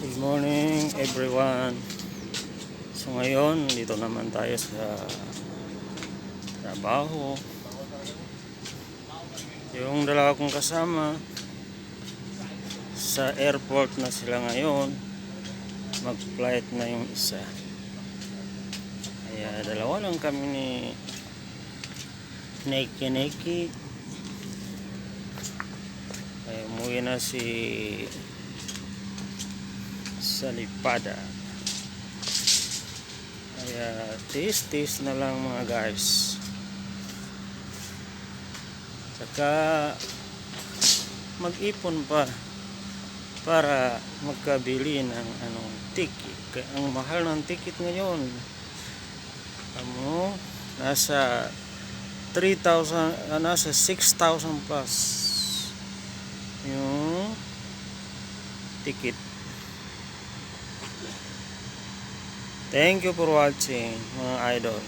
Good morning everyone. So ngayon, dito naman tayo sa trabaho. Yung dalawa kong kasama sa airport na sila ngayon. Mag-flight na yung isa. Kaya dalawa lang kami ni Neki. Kaya umuwi na si Salipada. Kaya tis na lang mga guys. Saka mag-ipon pa para magkabili ng ticket. Ang mahal ng ticket ngayon. Nasa 3,000, nasa 6,000 plus yung ticket. Thank you for watching mga idol.